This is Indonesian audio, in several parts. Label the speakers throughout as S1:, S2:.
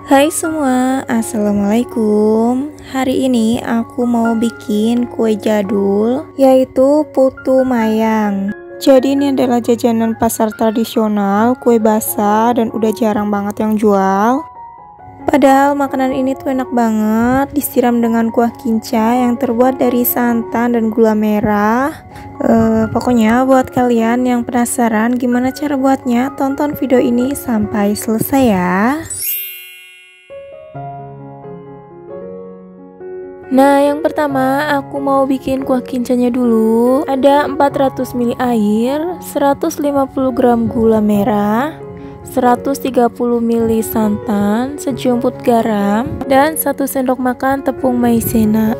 S1: Hai semua, assalamualaikum. Hari ini aku mau bikin kue jadul, yaitu putu mayang. Jadi ini adalah jajanan pasar tradisional, kue basah dan udah jarang banget yang jual. Padahal makanan ini tuh enak banget, disiram dengan kuah kinca yang terbuat dari santan dan gula merah. Pokoknya buat kalian yang penasaran gimana cara buatnya, tonton video ini sampai selesai ya. Nah, yang pertama aku mau bikin kuah kincanya dulu. Ada 400 ml air, 150 gram gula merah, 130 ml santan, sejumput garam, dan 1 sendok makan tepung maizena.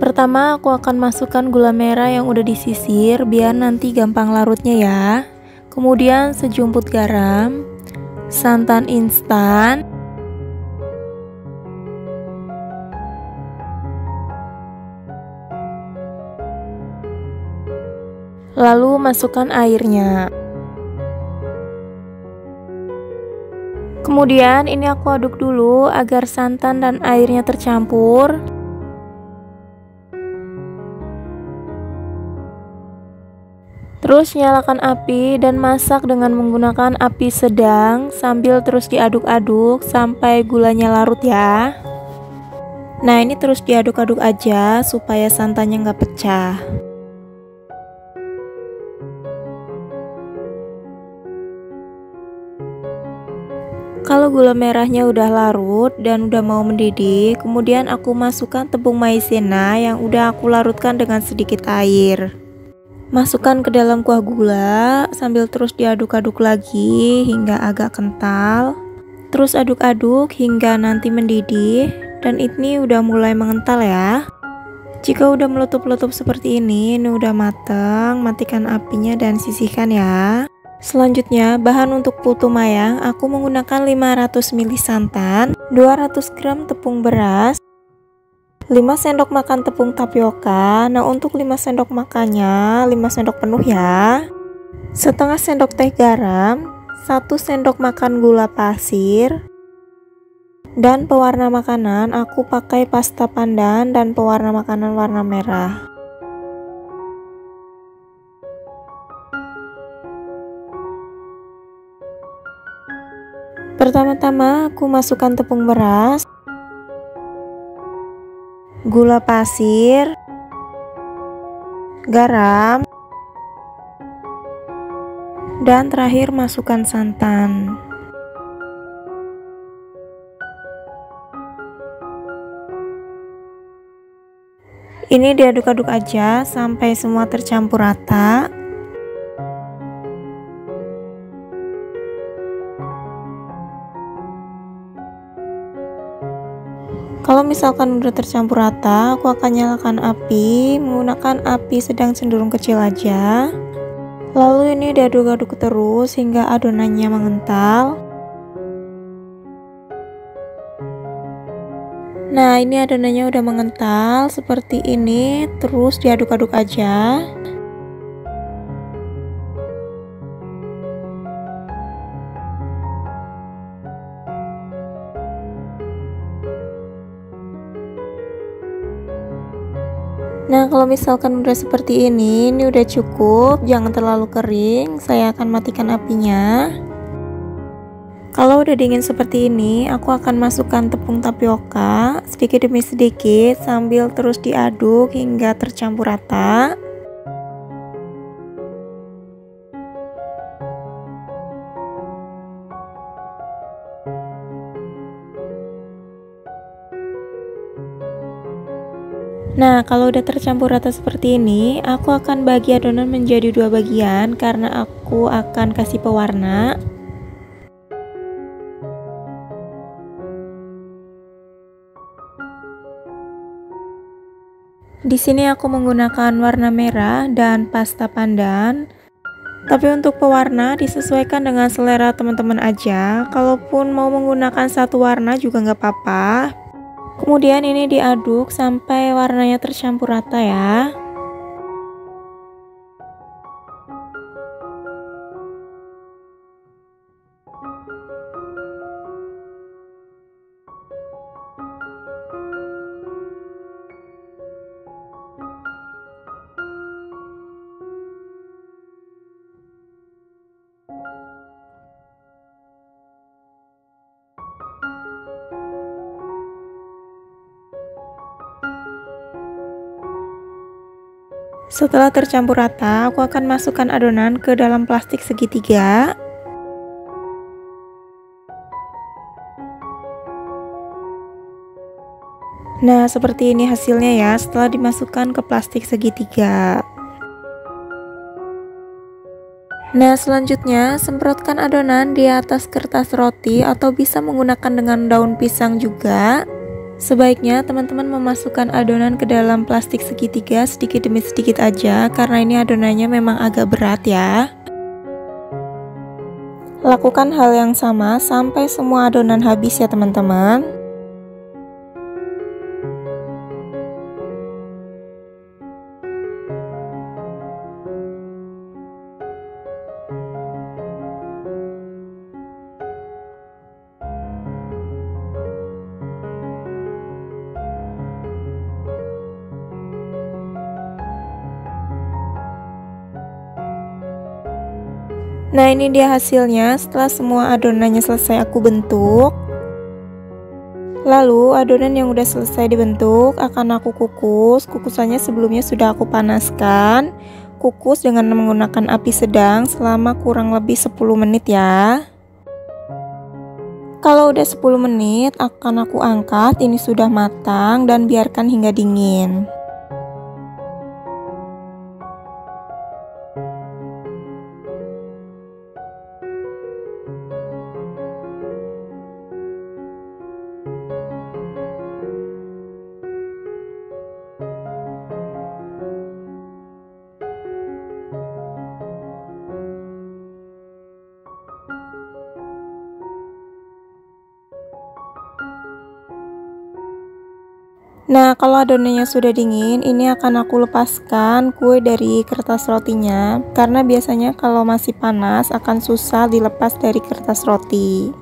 S1: Pertama aku akan masukkan gula merah yang udah disisir biar nanti gampang larutnya ya. Kemudian sejumput garam, santan instan, lalu masukkan airnya. Kemudian ini aku aduk dulu agar santan dan airnya tercampur. Terus nyalakan api dan masak dengan menggunakan api sedang sambil terus diaduk-aduk sampai gulanya larut ya. Nah, ini terus diaduk-aduk aja supaya santannya nggak pecah. Kalau gula merahnya udah larut dan udah mau mendidih, kemudian aku masukkan tepung maizena yang udah aku larutkan dengan sedikit air. Masukkan ke dalam kuah gula sambil terus diaduk-aduk lagi hingga agak kental. Terus aduk-aduk hingga nanti mendidih dan ini udah mulai mengental ya. Jika udah meletup-letup seperti ini udah mateng, matikan apinya dan sisihkan ya. Selanjutnya, bahan untuk putu mayang aku menggunakan 500 ml santan, 200 gram tepung beras, 5 sendok makan tepung tapioka. Nah, untuk 5 sendok makannya 5 sendok penuh ya. Setengah sendok teh garam, 1 sendok makan gula pasir. Dan pewarna makanan aku pakai pasta pandan dan pewarna makanan warna merah. Pertama-tama aku masukkan tepung beras, gula pasir, garam, dan terakhir masukkan santan. Ini diaduk-aduk aja sampai semua tercampur rata. Kalau misalkan udah tercampur rata, aku akan nyalakan api menggunakan api sedang cenderung kecil aja. Lalu ini diaduk-aduk terus hingga adonannya mengental. Nah, ini adonannya udah mengental seperti ini, terus diaduk-aduk aja. Nah, kalau misalkan udah seperti ini udah cukup, jangan terlalu kering. Saya akan matikan apinya. Kalau udah dingin seperti ini, aku akan masukkan tepung tapioka sedikit demi sedikit sambil terus diaduk hingga tercampur rata. Nah, kalau udah tercampur rata seperti ini, aku akan bagi adonan menjadi 2 bagian karena aku akan kasih pewarna. Di sini aku menggunakan warna merah dan pasta pandan. Tapi untuk pewarna disesuaikan dengan selera teman-teman aja. Kalaupun mau menggunakan satu warna juga nggak apa-apa. Kemudian ini diaduk sampai warnanya tercampur rata ya. Setelah tercampur rata, aku akan masukkan adonan ke dalam plastik segitiga. Nah, seperti ini hasilnya ya setelah dimasukkan ke plastik segitiga. Nah, selanjutnya semprotkan adonan di atas kertas roti atau bisa menggunakan dengan daun pisang juga. Sebaiknya teman-teman memasukkan adonan ke dalam plastik segitiga sedikit demi sedikit aja karena ini adonannya memang agak berat ya. Lakukan hal yang sama sampai semua adonan habis ya teman-teman. Nah, ini dia hasilnya setelah semua adonannya selesai aku bentuk. Lalu adonan yang udah selesai dibentuk akan aku kukus. Kukusannya sebelumnya sudah aku panaskan. Kukus dengan menggunakan api sedang selama kurang lebih 10 menit ya. Kalau udah 10 menit akan aku angkat, ini sudah matang dan biarkan hingga dingin. Nah, kalau adonannya sudah dingin, ini akan aku lepaskan kue dari kertas rotinya karena biasanya kalau masih panas akan susah dilepas dari kertas roti.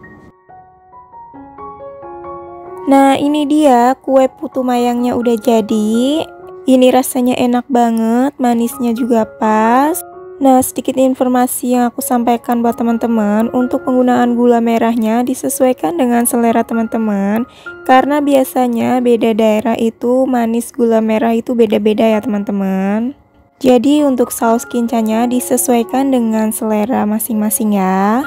S1: Nah, ini dia kue putu mayangnya udah jadi. Ini rasanya enak banget, manisnya juga pas. Nah, sedikit informasi yang aku sampaikan buat teman-teman, untuk penggunaan gula merahnya disesuaikan dengan selera teman-teman, karena biasanya beda daerah itu manis gula merah itu beda-beda ya teman-teman. Jadi untuk saus kincanya disesuaikan dengan selera masing-masing ya.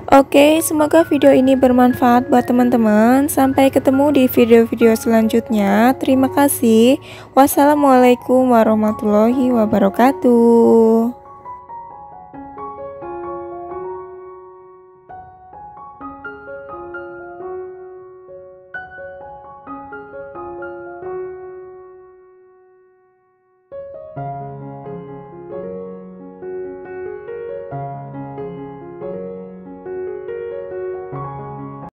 S1: Oke, semoga video ini bermanfaat buat teman-teman. Sampai ketemu di video-video selanjutnya. Terima kasih. Wassalamualaikum warahmatullahi wabarakatuh.